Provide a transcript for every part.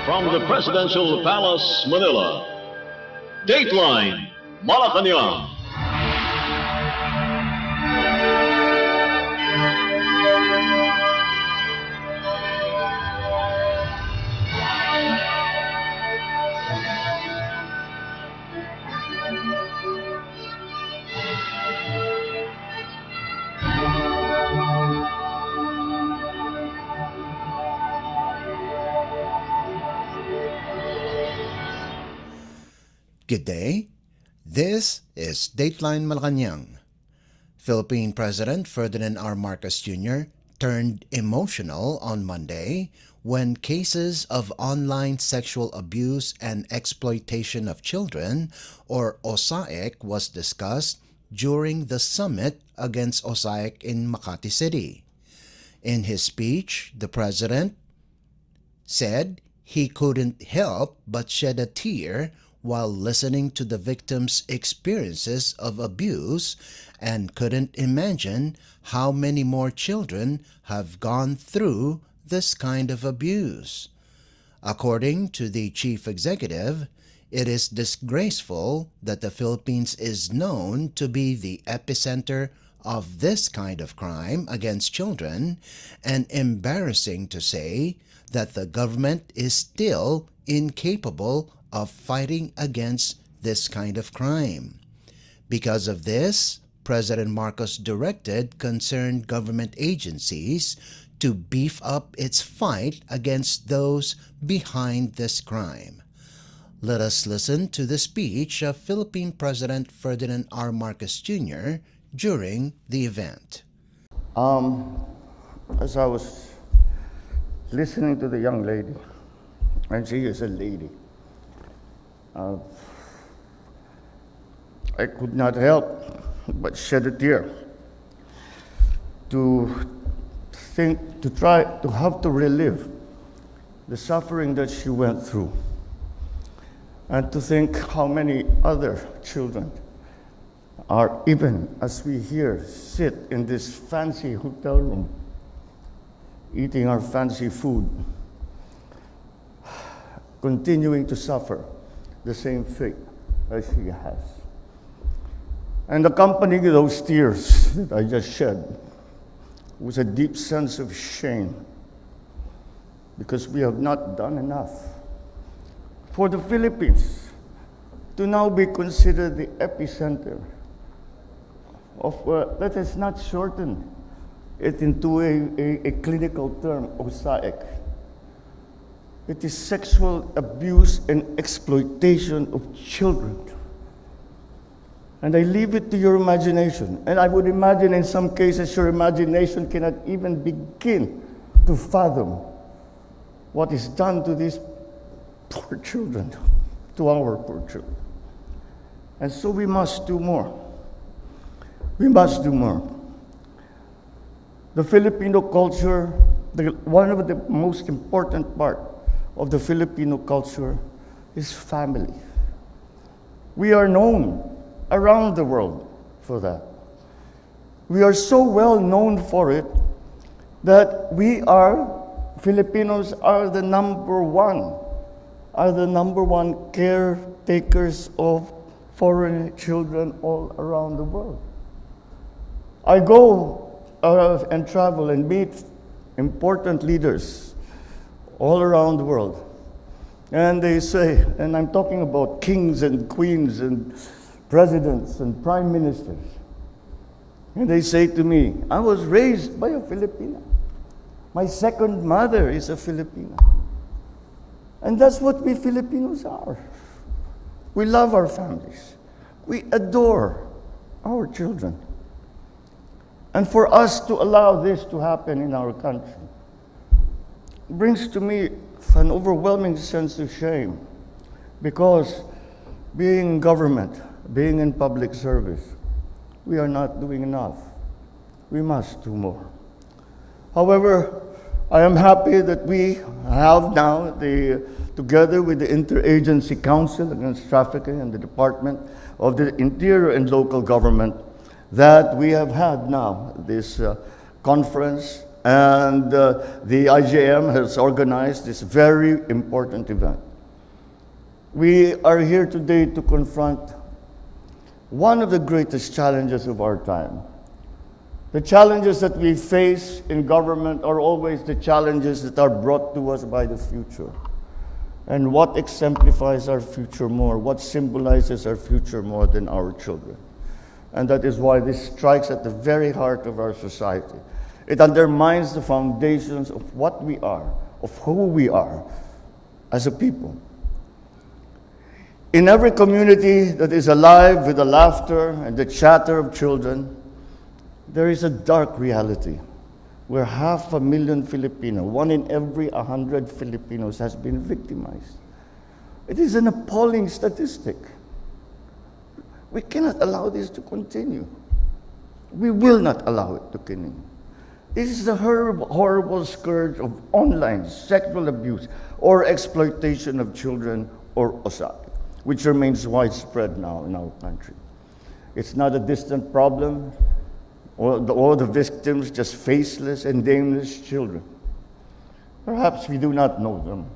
from the Presidential Palace, Manila, Dateline Malacañang. Good day. This is Dateline Malacañang. Philippine President Ferdinand R. Marcos Jr. turned emotional on Monday when cases of online sexual abuse and exploitation of children, or OSAIC, was discussed during the summit against OSAIC in Makati City. In his speech, the president said he couldn't help but shed a tear while listening to the victims' experiences of abuse and couldn't imagine how many more children have gone through this kind of abuse. According to the chief executive, it is disgraceful that the Philippines is known to be the epicenter of this kind of crime against children, and embarrassing to say that the government is still incapable of fighting against this kind of crime. Because of this, President Marcos directed concerned government agencies to beef up its fight against those behind this crime. Let us listen to the speech of Philippine President Ferdinand R. Marcos Jr. during the event. As I was listening to the young lady, and she is a lady, I could not help but shed a tear to try to have to relive the suffering that she went through, and to think how many other children are, even as we here sit in this fancy hotel room, eating our fancy food, continuing to suffer the same fate as she has. And accompanying those tears that I just shed was a deep sense of shame, because we have not done enough for the Philippines to now be considered the epicenter of, let us not shorten it into a clinical term, OSAIC. It is sexual abuse and exploitation of children. And I leave it to your imagination. And I would imagine in some cases your imagination cannot even begin to fathom what is done to these poor children, to our poor children. And so we must do more. We must do more. The Filipino culture, one of the most important parts of the Filipino culture is family. We are known around the world for that. We are so well known for it that Filipinos are the number one caretakers of foreign children all around the world. I go and travel and meet important leaders all around the world. And they say, and I'm talking about kings and queens and presidents and prime ministers. And they say to me, I was raised by a Filipina. My second mother is a Filipina. And that's what we Filipinos are. We love our families. We adore our children. And for us to allow this to happen in our country brings to me an overwhelming sense of shame, because being in government, being in public service, we are not doing enough. We must do more. However, I am happy that we have now, together with the Interagency Council Against Trafficking and the Department of the Interior and Local Government, that we have had now this conference And the IJM has organized this very important event. We are here today to confront one of the greatest challenges of our time. The challenges that we face in government are always the challenges that are brought to us by the future. And what exemplifies our future more, what symbolizes our future more than our children? And that is why this strikes at the very heart of our society. It undermines the foundations of what we are, of who we are as a people. In every community that is alive with the laughter and the chatter of children, there is a dark reality where 500,000 Filipino, 1 in every 100 Filipinos, has been victimized. It is an appalling statistic. We cannot allow this to continue. We will not allow it to continue. This is a horrible scourge of online sexual abuse or exploitation of children or OSAC, which remains widespread now in our country. It's not a distant problem. All the victims just faceless and nameless children. Perhaps we do not know them.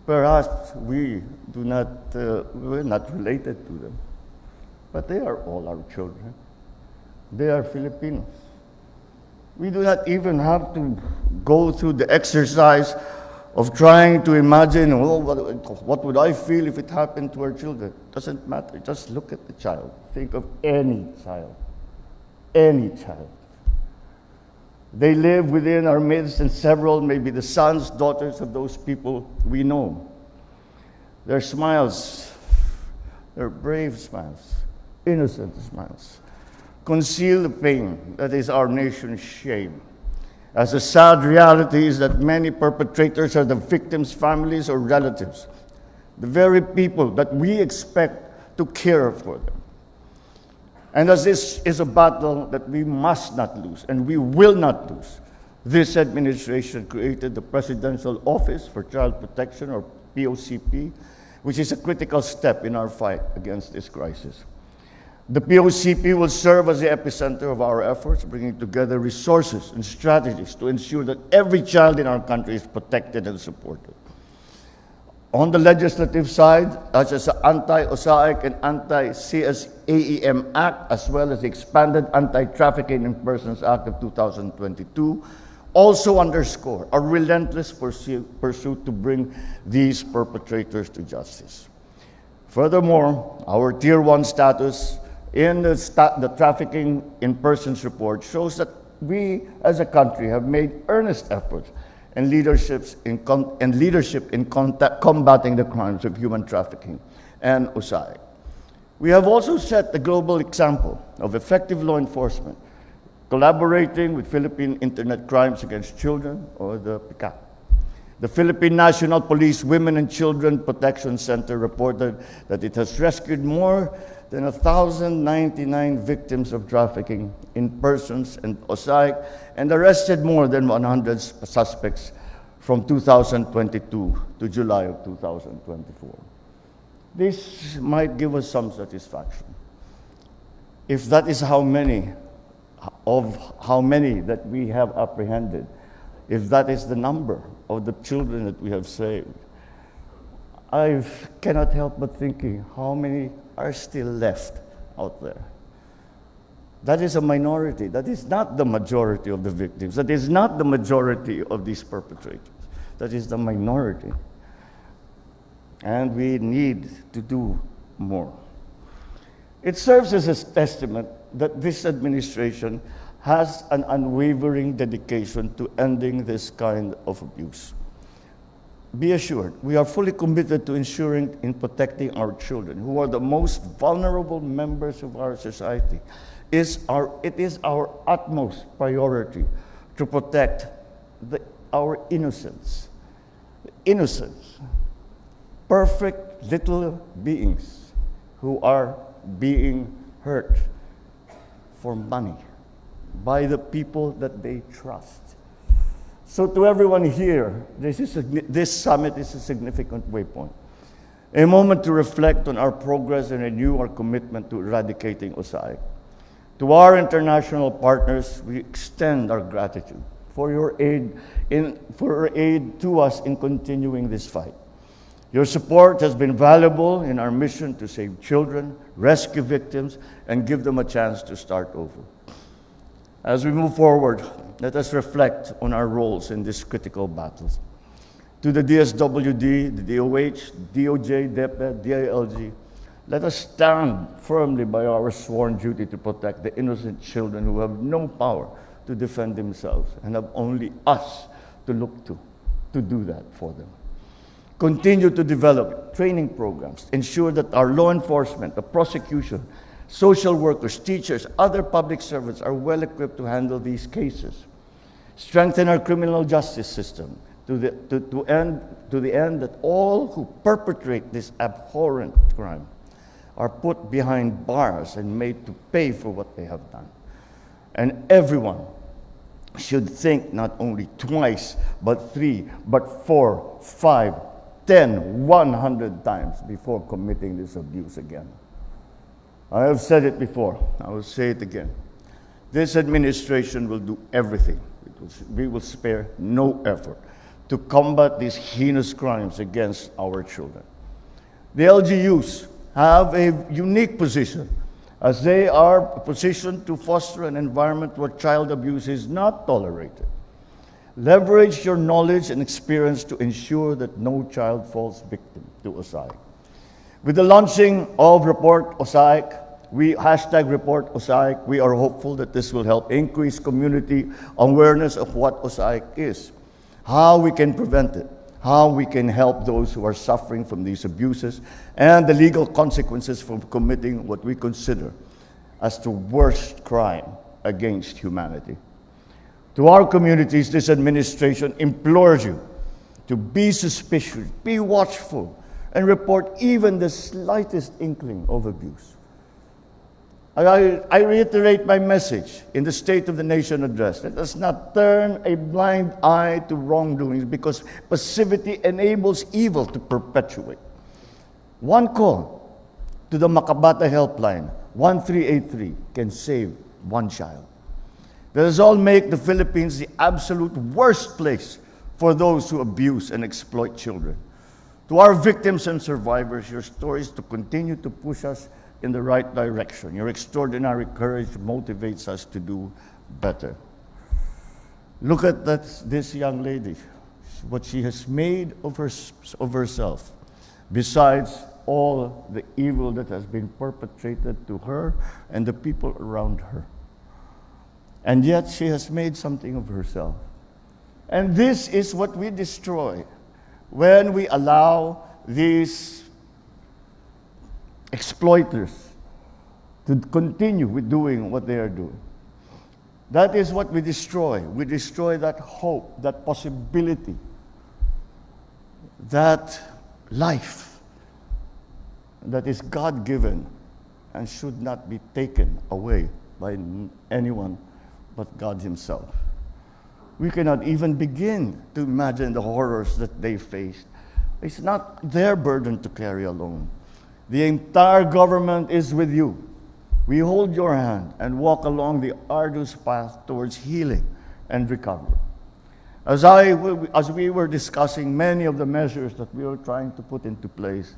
Perhaps we're not related to them. But they are all our children. They are Filipinos. We do not even have to go through the exercise of trying to imagine, what would I feel if it happened to our children? Doesn't matter. Just look at the child. Think of any child. Any child. They live within our midst, and several may be the sons, daughters of those people we know. Their smiles, their brave smiles, innocent smiles, conceal the pain that is our nation's shame. As the sad reality is that many perpetrators are the victims' families or relatives, the very people that we expect to care for them. And as this is a battle that we must not lose, and we will not lose, this administration created the Presidential Office for Child Protection, or POCP, which is a critical step in our fight against this crisis. The POCP will serve as the epicenter of our efforts, bringing together resources and strategies to ensure that every child in our country is protected and supported. On the legislative side, such as the Anti-OSAIC and Anti-CSAEM Act, as well as the expanded Anti-Trafficking in Persons Act of 2022, also underscore a relentless pursuit to bring these perpetrators to justice. Furthermore, our Tier 1 status in the Trafficking in Persons report shows that we as a country have made earnest efforts and leadership in combating the crimes of human trafficking and OSAIC. We have also set the global example of effective law enforcement, collaborating with Philippine Internet Crimes Against Children, or the PICAC. The Philippine National Police Women and Children Protection Center reported that it has rescued more than 1,099 victims of trafficking in persons and OSAIC, and arrested more than 100 suspects from 2022 to July of 2024. This might give us some satisfaction. If that is how many that we have apprehended, if that is the number of the children that we have saved, I cannot help but thinking how many are still left out there. That is a minority. That is not the majority of the victims. That is not the majority of these perpetrators. That is the minority. And we need to do more. It serves as a testament that this administration has an unwavering dedication to ending this kind of abuse. Be assured, we are fully committed to ensuring in protecting our children, who are the most vulnerable members of our society. It is our utmost priority to protect our innocence. Innocence, perfect little beings who are being hurt for money by the people that they trust. So to everyone here, this summit is a significant waypoint, a moment to reflect on our progress and renew our commitment to eradicating OSAIC. To our international partners, we extend our gratitude for your aid to us in continuing this fight. Your support has been valuable in our mission to save children, rescue victims, and give them a chance to start over. As we move forward, let us reflect on our roles in these critical battles. To the DSWD, the DOH, DOJ, DepEd, DILG, let us stand firmly by our sworn duty to protect the innocent children who have no power to defend themselves and have only us to look to do that for them. Continue to develop training programs, ensure that our law enforcement, the prosecution, social workers, teachers, other public servants are well equipped to handle these cases. Strengthen our criminal justice system to the end that all who perpetrate this abhorrent crime are put behind bars and made to pay for what they have done. And everyone should think not only twice, but 3, but 4, 5, 10, 100 times before committing this abuse again. I have said it before, I will say it again. This administration will do everything. We will spare no effort to combat these heinous crimes against our children. The LGUs have a unique position as they are positioned to foster an environment where child abuse is not tolerated. Leverage your knowledge and experience to ensure that no child falls victim to OSAIC. With the launching of Report OSAIC, Report OSAIC, we are hopeful that this will help increase community awareness of what OSAIC is, how we can prevent it, how we can help those who are suffering from these abuses, and the legal consequences for committing what we consider as the worst crime against humanity. To our communities, this administration implores you to be suspicious, be watchful, and report even the slightest inkling of abuse. I reiterate my message in the State of the Nation address. Let us not turn a blind eye to wrongdoings because passivity enables evil to perpetuate. One call to the Makabata Helpline, 1383, can save one child. Let us all make the Philippines the absolute worst place for those who abuse and exploit children. To our victims and survivors, your stories to continue to push us in the right direction. Your extraordinary courage motivates us to do better. Look at this young lady, what she has made of herself, besides all the evil that has been perpetrated to her and the people around her. And yet she has made something of herself. And this is what we destroy when we allow these exploiters to continue with doing what they are doing. That is what we destroy. We destroy that hope, that possibility, that life that is God-given and should not be taken away by anyone but God Himself. We cannot even begin to imagine the horrors that they faced. It's not their burden to carry alone. The entire government is with you. We hold your hand and walk along the arduous path towards healing and recovery. As we were discussing many of the measures that we were trying to put into place,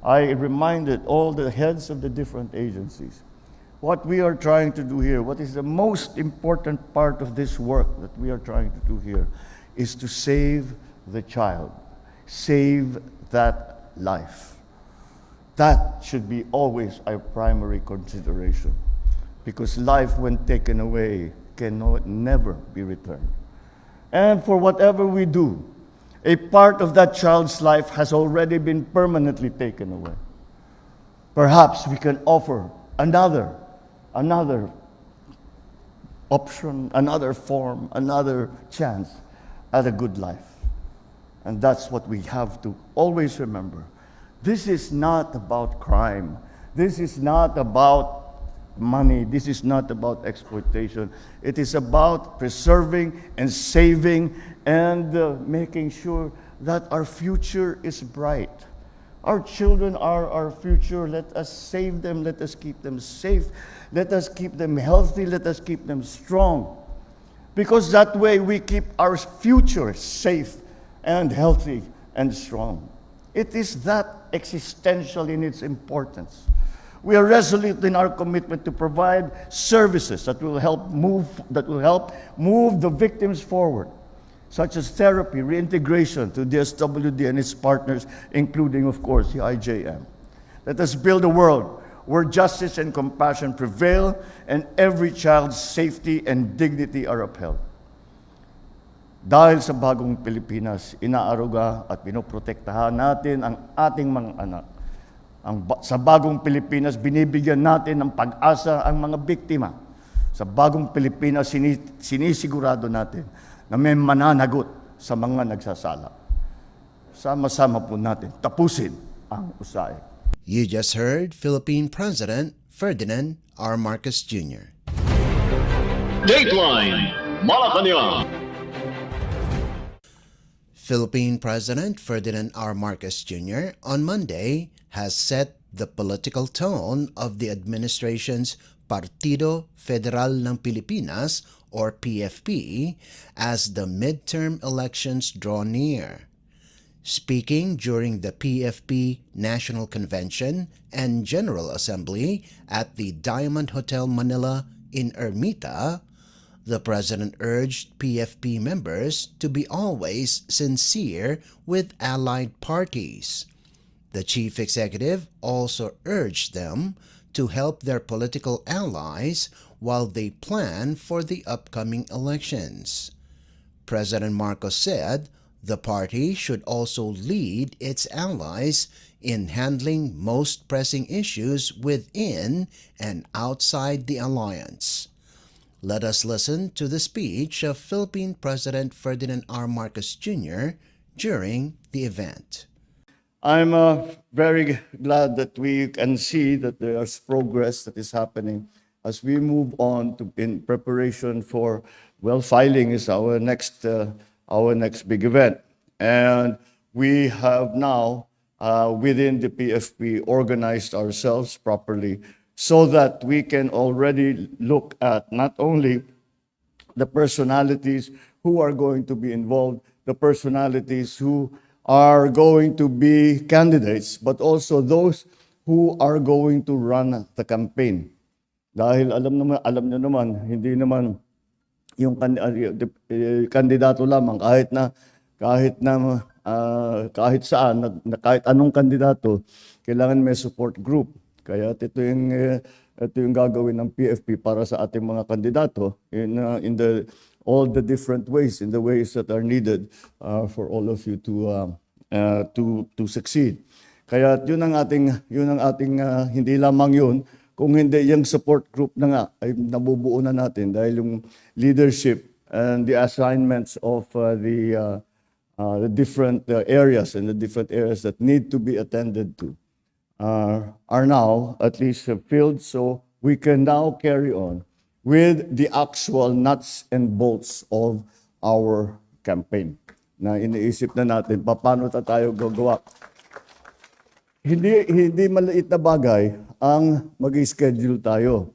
I reminded all the heads of the different agencies what we are trying to do here, what is the most important part of this work that we are trying to do here, is to save the child, save that life. That should be always our primary consideration, because life, when taken away, can never be returned. And for whatever we do, a part of that child's life has already been permanently taken away. Perhaps we can offer another option, another form, another chance at a good life. And that's what we have to always remember. This is not about crime. This is not about money. This is not about exploitation. It is about preserving and saving and making sure that our future is bright. Our children are our future. Let us save them. Let us keep them safe. Let us keep them healthy. Let us keep them strong. because that way we keep our future safe and healthy and strong. It is that existential in its importance. We are resolute in our commitment to provide services that will help move the victims forward, such as therapy, reintegration to DSWD and its partners, including, of course, the IJM. Let us build a world where justice and compassion prevail and every child's safety and dignity are upheld. Dahil sa bagong Pilipinas, inaaruga at pinoprotektahan natin ang ating mga anak. Sa bagong Pilipinas, binibigyan natin ng pag-asa ang mga biktima. Sa bagong Pilipinas, sinisigurado natin na may mananagot sa mga nagsasala. Sama-sama po natin tapusin ang usahay. You just heard Philippine President Ferdinand R. Marcos Jr. Dateline Malacañang. Philippine President Ferdinand R. Marcos Jr. on Monday has set the political tone of the administration's Partido Federal ng Pilipinas or PFP as the midterm elections draw near. Speaking during the PFP National Convention and General Assembly at the Diamond Hotel Manila in Ermita, the President urged PFP members to be always sincere with allied parties. The Chief Executive also urged them to help their political allies while they plan for the upcoming elections. President Marcos said the party should also lead its allies in handling most pressing issues within and outside the alliance. Let us listen to the speech of Philippine President Ferdinand R. Marcos Jr. during the event. I'm very glad that we can see that there is progress that is happening as we move on in preparation for, filing is our next big event. And we have now, within the PFP, organized ourselves properly so that we can already look at not only the personalities who are going to be involved, the personalities who are going to be candidates, but also those who are going to run the campaign. Dahil alam nyo naman, hindi naman yung kandidato lamang kahit saan, kahit anong kandidato, kailangan may support group. Kaya ito yung gagawin ng PFP para sa ating mga kandidato in all the different ways, in the ways that are needed for all of you to succeed. Kaya yun ang ating hindi lamang yun, kung hindi yung support group na nga ay nabubuo na natin dahil yung leadership and the assignments of the different areas and the different areas that need to be attended to are now at least filled, so we can now carry on with the actual nuts and bolts of our campaign. Na iniisip na natin, paano tayo gagawa. Hindi maliit na bagay ang mag-schedule tayo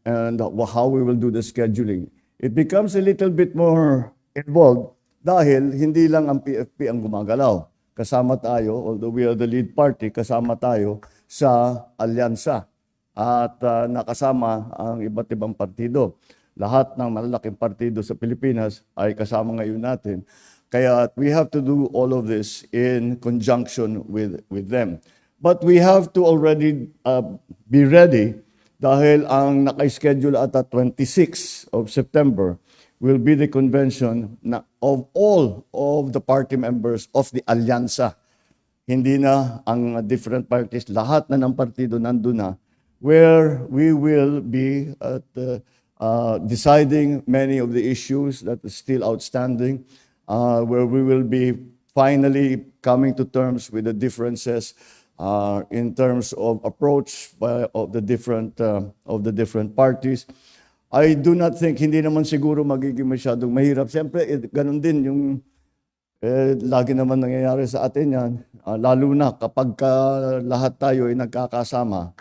and how we will do the scheduling. It becomes a little bit more involved dahil hindi lang ang PFP ang gumagalaw. Kasama tayo, although we are the lead party, kasama tayo sa alyansa at nakasama ang iba't ibang partido. Lahat ng malalaking partido sa Pilipinas ay kasama ngayon natin. Kaya we have to do all of this in conjunction with them. But we have to already be ready dahil ang naka-schedule at 26 of September will be the convention of all of the party members of the Alyansa. Hindi na ang different parties, lahat na ng partido nandun na, where we will be deciding many of the issues that are still outstanding, where we will be finally coming to terms with the differences in terms of approach of the different parties. I do not think, hindi naman siguro magiging masyadong mahirap. Siyempre, ganun din yung lagi naman nangyayari sa atin yan. Lalo na kapag lahat tayo ay nagkakasama,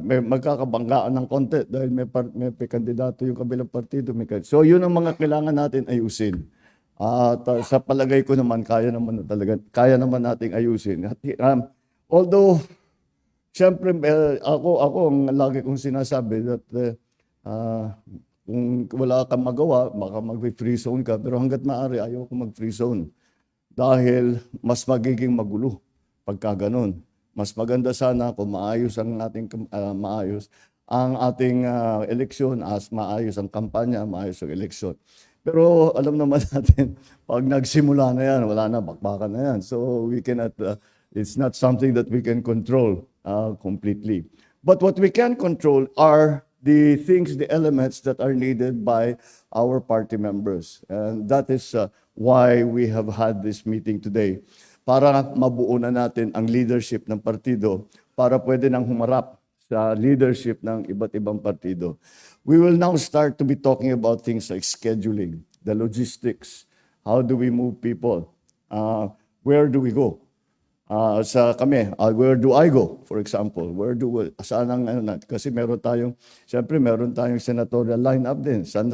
May magkakabanggaan ng konti dahil may kandidato yung kabilang partido. So yun ang mga kailangan natin ayusin. At sa palagay ko naman, kaya naman nating ayusin. At, although, siyempre, ako ang lagi kong sinasabi that kung wala kang magawa, baka mag-free zone ka. Pero hanggat maaari, ayaw ko mag-free zone. Dahil mas magiging magulo pagka ganun. Mas maganda sana kung maayos ang ating eleksyon, maayos ang kampanya, maayos ang eleksyon. Pero alam naman natin, pag nagsimula na yan, wala na, bakbakan na yan. So we cannot, it's not something that we can control completely. But what we can control are the things, the elements that are needed by our party members. And that is why we have had this meeting today. Para mabuo na natin ang leadership ng partido para pwede nang humarap sa leadership ng iba't ibang partido. We will now start to be talking about things like scheduling, the logistics, how do we move people, where do we go? Where do I go, for example? Kasi meron tayong senatorial lineup din. Saan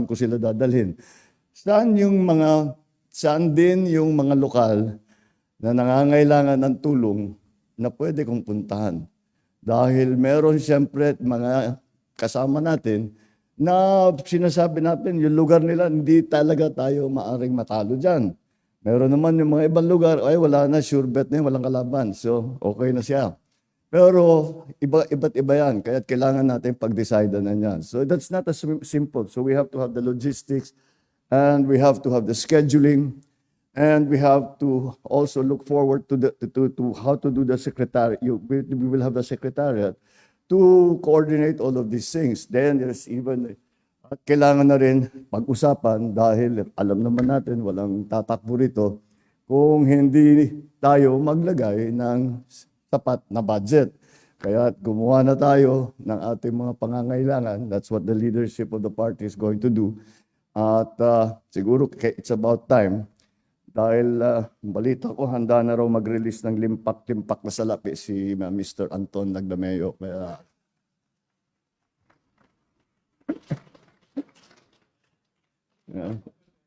ko sila dadalhin? Saan din yung mga lokal na nangangailangan ng tulong na pwede kong puntahan. Dahil meron siyempre mga kasama natin na sinasabi natin yung lugar nila, hindi talaga tayo maaring matalo dyan. Meron naman yung mga ibang lugar, ay wala na, sure bet na yun, walang kalaban. So, okay na siya. Pero iba't iba yan, kaya kailangan natin pag-decide na yan. So, that's not as simple. So, we have to have the logistics, and we have to have the scheduling, and we have to also look forward to how to do the secretary. We will have the secretariat to coordinate all of these things. Then there's even kailangan na rin pag-usapan dahil alam naman natin walang tatakbo rito kung hindi tayo maglagay ng sapat na budget. Kaya gumawa na tayo ng ating mga pangangailangan. That's what the leadership of the party is going to do. At siguro it's about time. Dahil balita ko, handa na raw mag-release ng limpak-limpak na salapi si Mr. Anton Nagdameo. Kaya,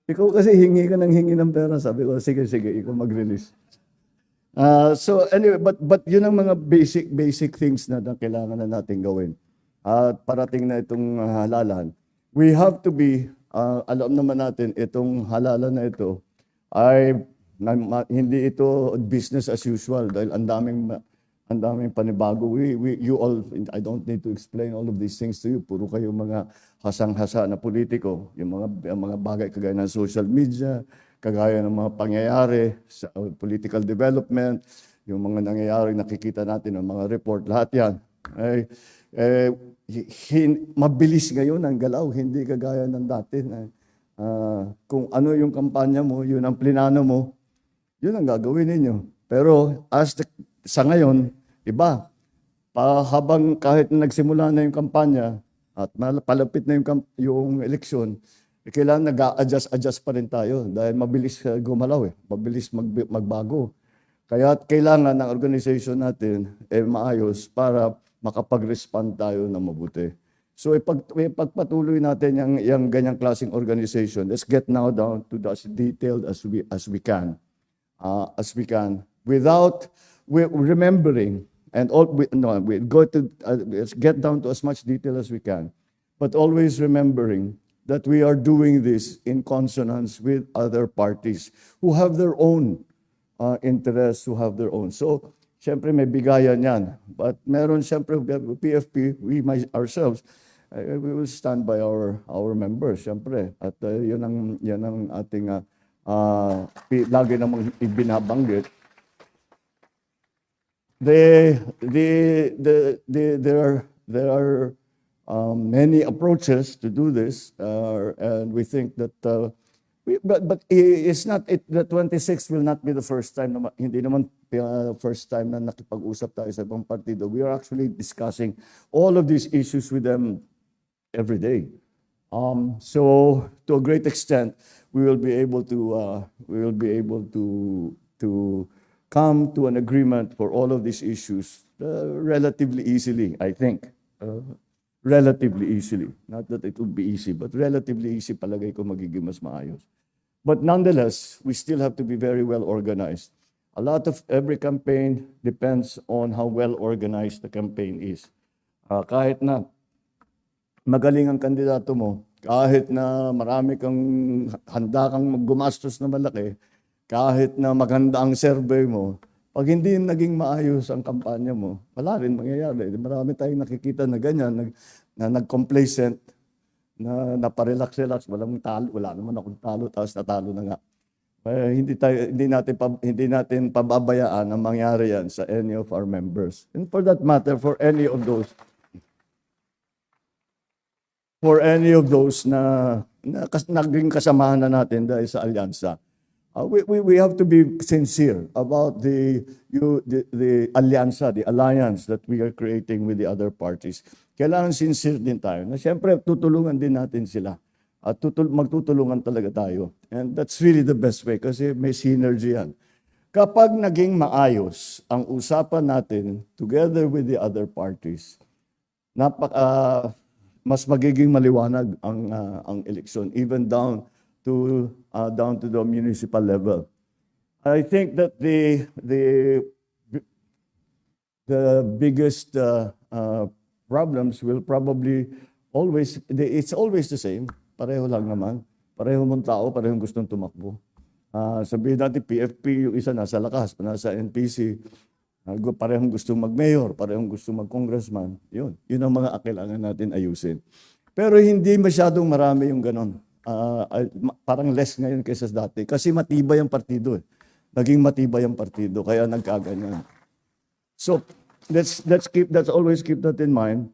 ikaw kasi hingi ng pera. Sabi ko, sige, ikaw mag-release. So anyway, but yun ang mga basic things na kailangan na natin gawin. At parating na itong halalan. We have to be, alam naman natin, itong halalan na ito, ay hindi ito business as usual dahil ang daming panibago. You all, I don't need to explain all of these things to you. Puro kayo mga hasang-hasa na politiko. Yung mga bagay kagaya ng social media, kagaya ng mga pangyayari sa political development, yung mga nangyayari nakikita natin ng mga report, lahat yan. Mabilis ngayon ang galaw, hindi kagaya ng dati. Kung ano yung kampanya mo, yun ang plinano mo, yun ang gagawin ninyo. Pero sa ngayon, iba. Habang kahit nagsimula na yung kampanya at palapit na yung eleksyon, kailangan nag-a-adjust pa rin tayo dahil mabilis gumalaw mabilis magbago. Kaya kailangan ng organization natin maayos para makapag-respond tayo na mabuti. So ipagpatuloy natin yung ganyang klaseng organization. Let's get now down to as detailed as we can. Without remembering and let's get down to as much detail as we can, but always remembering that we are doing this in consonance with other parties who have their own interests, who have their own. So, siyempre may bigayan yan. But meron siyempre, PFP, we ourselves, we will stand by our members, siyempre. At yan ang ating lagi namang ibinabanggit. There are many approaches to do this, and we think that but it's not the 26 will not be the first time hindi naman first time na nakipag-usap tayo sa ibang partido. We are actually discussing all of these issues with them every day. So to a great extent, we will be able to come to an agreement for all of these issues relatively easily, I think. Relatively easily. Not that it would be easy, but relatively easy palagay ko magiging mas maayos. But nonetheless, we still have to be very well organized. A lot of every campaign depends on how well organized the campaign is. Kahit na magaling ang kandidato mo, kahit na marami kang handa kang gumastos na malaki, kahit na maganda ang survey mo, pag hindi naging maayos ang kampanya mo, wala rin mangyayari. Marami tayong nakikita na ganyan, na nag-complacent, na naparelax-relax, walang talo, wala naman akong talo, tapos natalo na nga. Hindi natin pababayaan ang mangyari yan sa any of our members. And for that matter, for any of those na naging kasamahan na natin dahil sa alyansa. We have to be sincere about the alyansa, the alliance that we are creating with the other parties. Kailangan sincere din tayo. Na siyempre, tutulungan din natin sila. At magtutulungan talaga tayo. And that's really the best way kasi may synergy yan. Kapag naging maayos ang usapan natin together with the other parties, mas magiging maliwanag ang eleksyon, even down to the municipal level. I think that the biggest problems will probably it's always the same. Pareho lang naman. Pareho mong tao, parehong gustong tumakbo. Sabihin natin, PFP, yung isa nasa lakas, nasa NPC, parehong gustong mag-mayor, parehong gustong mag-congressman. Yun ang mga kailangan natin ayusin. Pero hindi masyadong marami yung ganon. Parang less ngayon kaysa dati. Kasi matibay ang partido. Naging matibay ang partido, kaya nagkaganyan. So, let's always keep that in mind.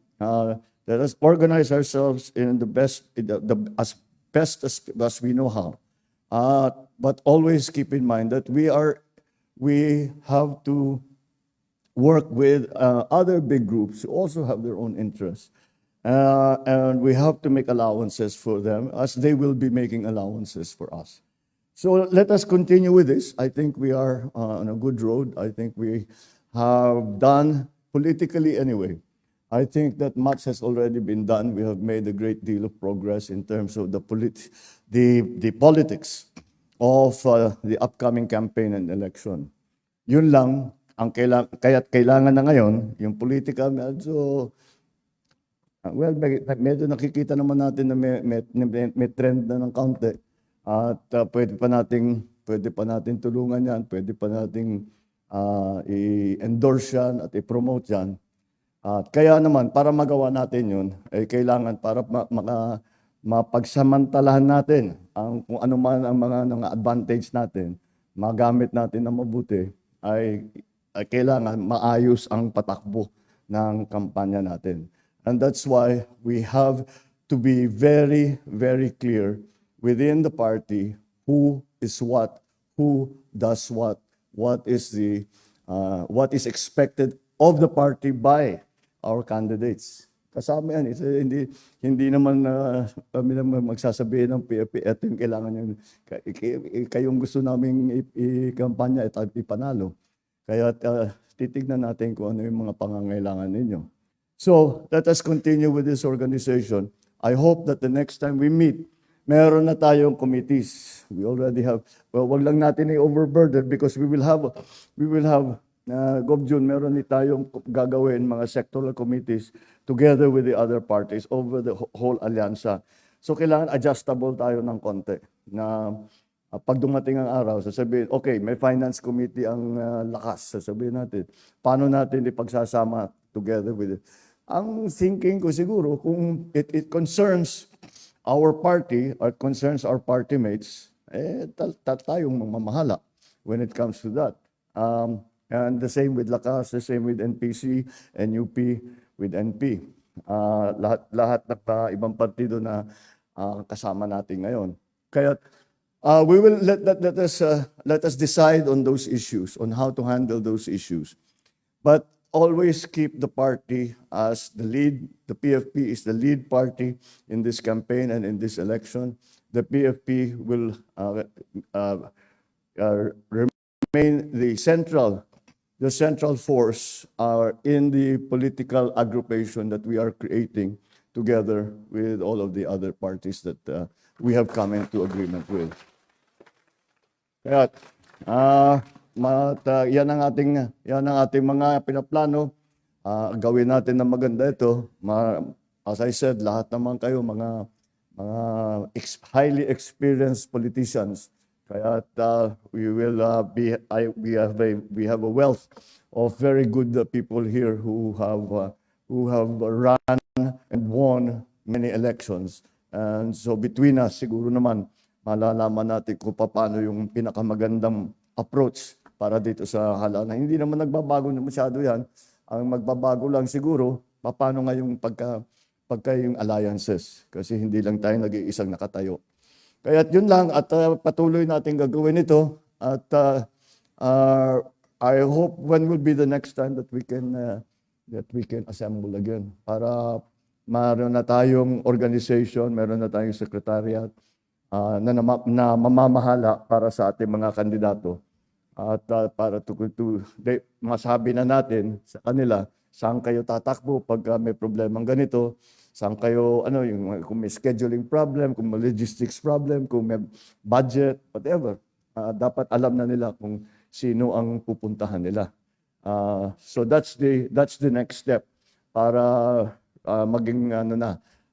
Let us organize ourselves in as best as we know how. But always keep in mind that we have to work with other big groups who also have their own interests. And we have to make allowances for them as they will be making allowances for us. So let us continue with this. I think we are on a good road. I think we have done politically anyway. I think that much has already been done. We have made a great deal of progress in terms of the politics of the upcoming campaign and election. Yun lang, kaya't kailangan na ngayon, yung politika medyo medyo nakikita naman natin na may trend na ng kaunti. At pwede pa natin tulungan yan, pwede pa nating i-endorse yan at i-promote yan. At kaya naman, para magawa natin yun, kailangan para mapagsamantalahan natin kung ano man ang mga advantage natin, magamit natin na mabuti, ay kailangan maayos ang patakbo ng kampanya natin. And that's why we have to be very, very clear within the party who is what, who does what is expected of the party by our candidates. Kasama yan. Hindi naman kami naman magsasabihin ng PFP, ito yung kailangan nyo. Kayong gusto naming i-kampanya at ipanalo. Kaya titignan natin kung ano yung mga pangangailangan ninyo. So, let us continue with this organization. I hope that the next time we meet, meron na tayong committees. We already have, wag lang natin i-overburden because we will have Gov. June, meron ni tayong gagawin mga sectoral committees together with the other parties over the whole alyansa. So kailangan adjustable tayo ng konti na pag dumating ang araw, sasabihin, okay, may finance committee ang lakas, sasabihin natin, paano natin ipagsasama together with it? Ang thinking ko siguro, kung it concerns our party or concerns our party mates, tayong mamahala when it comes to that. And the same with Lakas, the same with NPC and UP with NP. Lahat ng ibang partido na kasama natin ngayon. Kaya we will let us decide on those issues, on how to handle those issues. But always keep the party as the lead. The PFP is the lead party in this campaign and in this election. The PFP will remain the central the central force in the political aggregation that we are creating together with all of the other parties that we have come into agreement with. Kaya yan ang ating mga pinaplano. Gawin natin na maganda ito. As I said, lahat naman kayo mga highly experienced politicians. Kaya we have a wealth of very good people here who have run and won many elections. And so between us, siguro naman, malalaman natin kung paano yung pinakamagandang approach para dito sa halalan. Hindi naman nagbabago na masyado yan. Ang magbabago lang siguro, paano nga yung pagka yung alliances. Kasi hindi lang tayo nag-iisang nakatayo. Kaya yun lang at patuloy natin gagawin ito. At I hope when will be the next time that we can assemble again. Para meron na tayong organization, meron na tayong secretariat, na mamamahala para sa ating mga kandidato at para masabi na natin sa kanila saan kayo tatakbo pag may problemang ganito, saan kayo kung may scheduling problem, kung may logistics problem, kung may budget, whatever, dapat alam na nila kung sino ang pupuntahan nila. So that's the next step para maging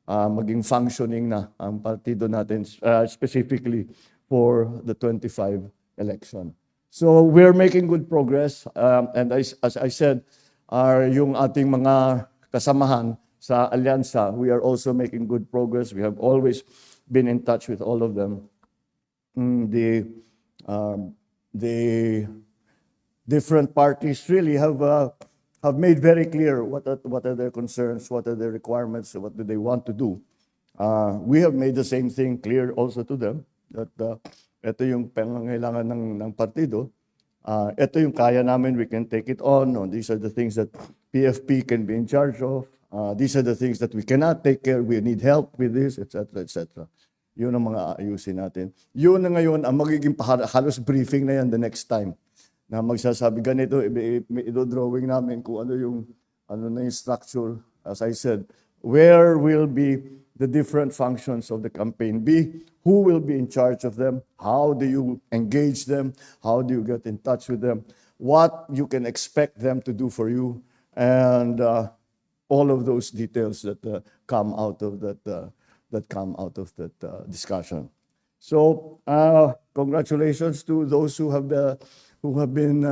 maging functioning na ang partido natin, specifically for the 25 election. So we're making good progress, and as I said, yung ating mga kasamahan sa alyansa, we are also making good progress. We have always been in touch with all of them. The different parties really have made very clear what are their concerns, what are their requirements, what do they want to do. We have made the same thing clear also to them that ito yung pangangailangan ng partido. Ito yung kaya namin, we can take it on. These are the things that PFP can be in charge of. These are the things that we cannot take care, we need help with this, etc., etc. Yun ang mga aayusin natin. Yun na ngayon ang magiging halos briefing na yan the next time. Na magsasabi ganito, i-drawing namin kung ano na yung structure, as I said, where will be the different functions of the campaign be, who will be in charge of them, how do you engage them, how do you get in touch with them, what you can expect them to do for you, and all of those details that come out of that discussion. So congratulations to those who have been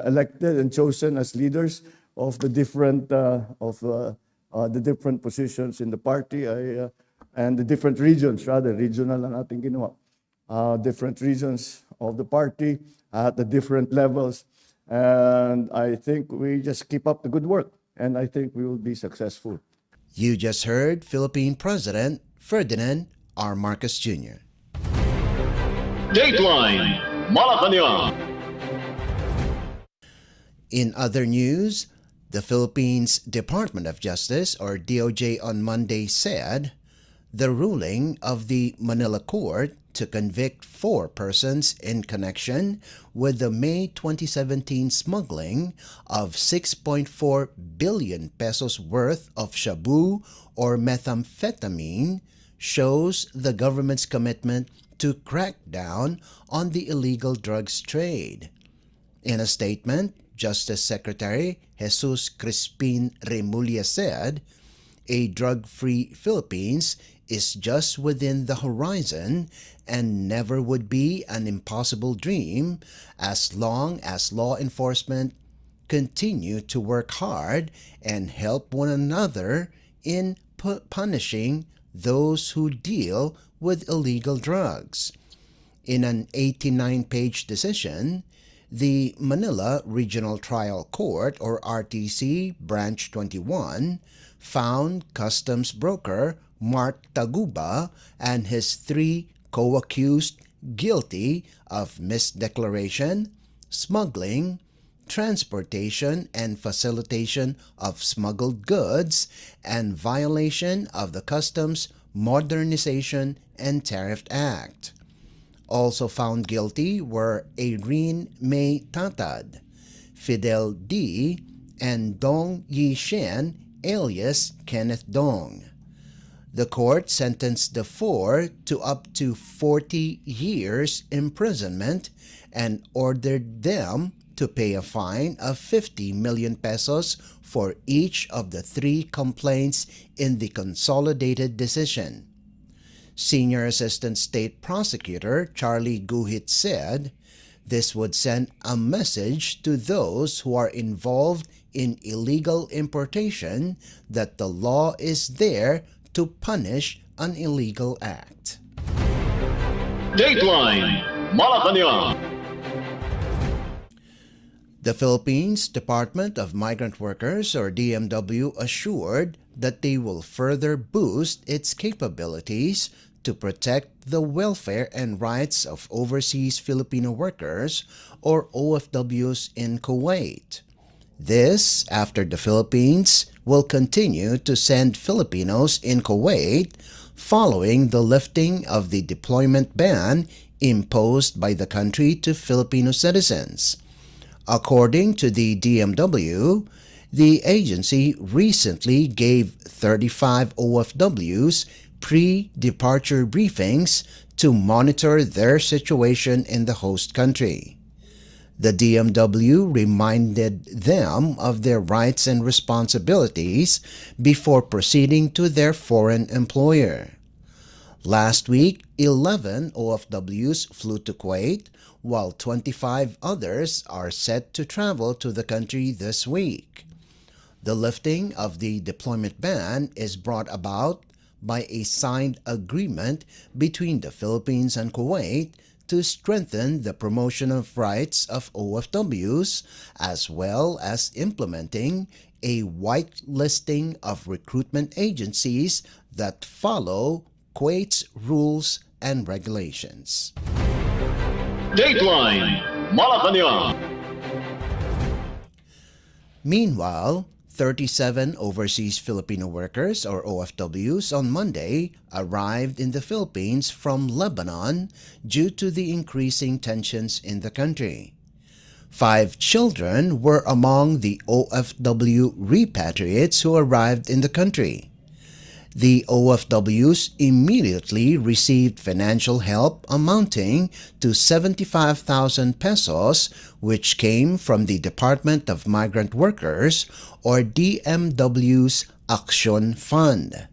elected and chosen as leaders of the different positions in the party and the different regions, regional ang ating ginawa. Different regions of the party at the different levels. And I think we just keep up the good work, and I think we will be successful. You just heard Philippine President Ferdinand R. Marcos Jr. Dateline Malacañang. In other news, the Philippines Department of Justice, or DOJ, on Monday said the ruling of the Manila court to convict 4 persons in connection with the May 2017 smuggling of 6.4 billion pesos worth of shabu or methamphetamine shows the government's commitment to crack down on the illegal drugs trade. In a statement, Justice Secretary Jesus Crispin Remulla said, "A drug-free Philippines is just within the horizon and never would be an impossible dream as long as law enforcement continue to work hard and help one another in punishing those who deal with illegal drugs." In an 89-page decision, the Manila Regional Trial Court, or RTC Branch 21, found customs broker Mark Taguba and his 3 co-accused guilty of misdeclaration, smuggling, transportation and facilitation of smuggled goods, and violation of the Customs Modernization and Tariff Act. Also found guilty were Irene May Tatad, Fidel D., and Dong Yishen alias Kenneth Dong. The court sentenced the four to up to 40 years imprisonment and ordered them to pay a fine of 50 million pesos for each of the three complaints in the consolidated decision. Senior Assistant State Prosecutor Charlie Guhit said, "This would send a message to those who are involved in illegal importation that the law is there to punish an illegal act." Dateline Malacañang. The Philippines Department of Migrant Workers, or DMW, assured that they will further boost its capabilities to protect the welfare and rights of overseas Filipino workers, or OFWs, in Kuwait. This after the Philippines will continue to send Filipinos in Kuwait following the lifting of the deployment ban imposed by the country to Filipino citizens. According to the DMW, the agency recently gave 35 OFWs pre-departure briefings to monitor their situation in the host country. The DMW reminded them of their rights and responsibilities before proceeding to their foreign employer. Last week, 11 OFWs flew to Kuwait, while 25 others are set to travel to the country this week. The lifting of the deployment ban is brought about by a signed agreement between the Philippines and Kuwait to strengthen the promotion of rights of OFWs, as well as implementing a whitelisting of recruitment agencies that follow Kuwait's rules and regulations. Dateline Malacañang. Meanwhile, 37 overseas Filipino workers, or OFWs, on Monday arrived in the Philippines from Lebanon due to the increasing tensions in the country. 5 children were among the OFW repatriates who arrived in the country. The OFWs immediately received financial help amounting to 75,000 pesos, which came from the Department of Migrant Workers, or DMW's Action Fund.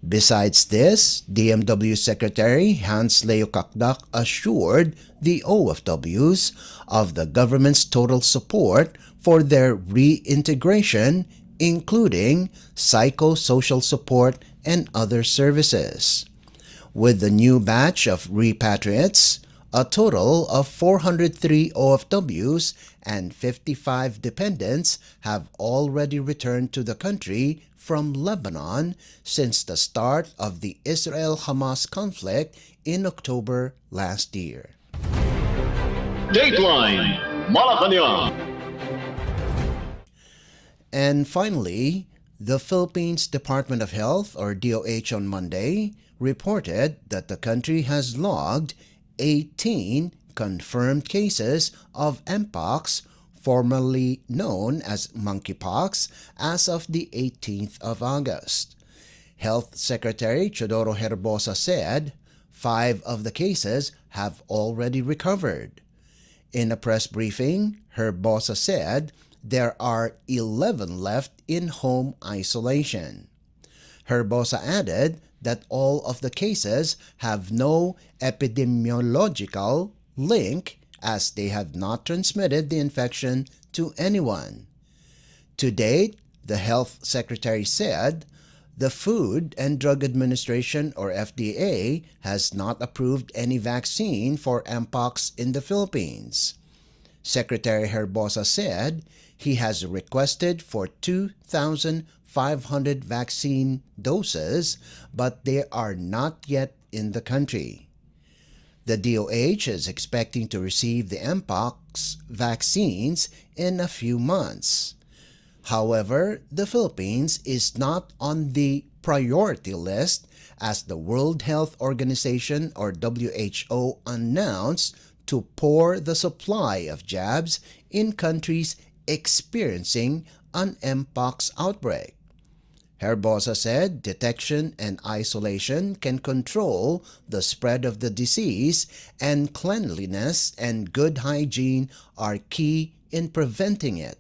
Besides this, DMW Secretary Hans Leo assured the OFWs of the government's total support for their reintegration, including psychosocial support and other services. With the new batch of repatriates, a total of 403 OFWs and 55 dependents have already returned to the country from Lebanon since the start of the Israel-Hamas conflict in October last year. Dateline Malacañang. And finally, the Philippines Department of Health, or DOH, on Monday reported that the country has logged 18 confirmed cases of Mpox, formerly known as monkeypox, as of the 18th of August. Health Secretary Teodoro Herbosa said 5 of the cases have already recovered. In a press briefing, Herbosa said there are 11 left in home isolation. Herbosa added that all of the cases have no epidemiological link, as they have not transmitted the infection to anyone. To date, the Health Secretary said, the Food and Drug Administration, or FDA, has not approved any vaccine for Mpox in the Philippines. Secretary Herbosa said he has requested for 2,500 vaccine doses, but they are not yet in the country. The DOH is expecting to receive the Mpox vaccines in a few months. However, the Philippines is not on the priority list, as the World Health Organization, or WHO, announced to pour the supply of jabs in countries experiencing an mpox outbreak. Herbosa said detection and isolation can control the spread of the disease, and cleanliness and good hygiene are key in preventing it.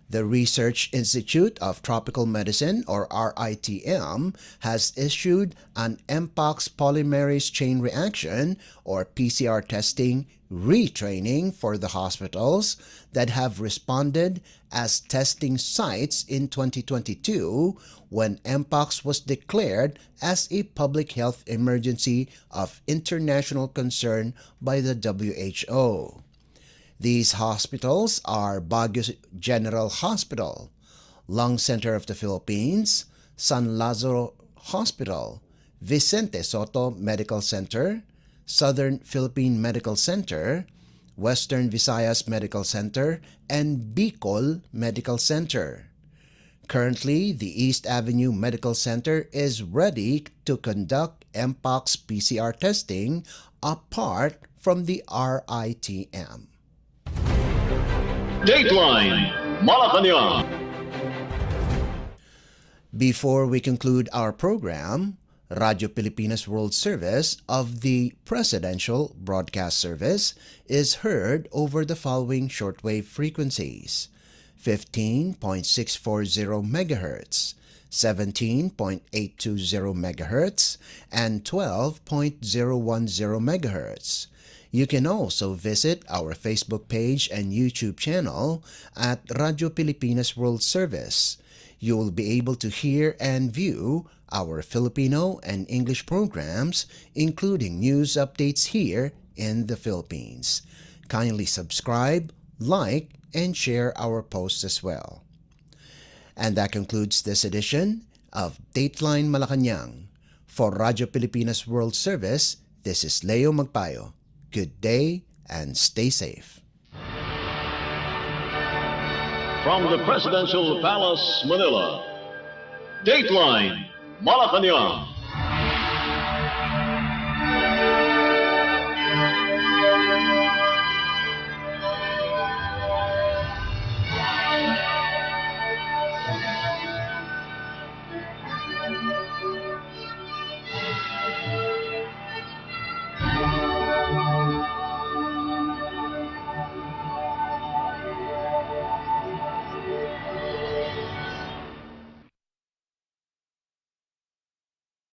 The Research Institute of Tropical Medicine, or RITM, has issued an mpox polymerase chain reaction, or PCR testing, retraining for the hospitals that have responded as testing sites in 2022 when mpox was declared as a public health emergency of international concern by the WHO. These hospitals are Baguio General Hospital, Lung Center of the Philippines, San Lazaro Hospital, Vicente Soto Medical Center, Southern Philippine Medical Center, Western Visayas Medical Center, and Bicol Medical Center. Currently, the East Avenue Medical Center is ready to conduct mpox PCR testing apart from the RITM. Dateline Malacañang. Before we conclude our program, Radio Pilipinas World Service of the Presidential Broadcast Service is heard over the following shortwave frequencies: 15.640 MHz, 17.820 MHz, and 12.010 MHz. You can also visit our Facebook page and YouTube channel at Radio Pilipinas World Service. You will be able to hear and view our Filipino and English programs, including news updates here in the Philippines. Kindly subscribe, like, and share our posts as well. And that concludes this edition of Dateline Malacañang. For Radio Pilipinas World Service, this is Leo Magpayo. Good day and stay safe. From the Presidential Palace, Manila, Dateline Malacañang.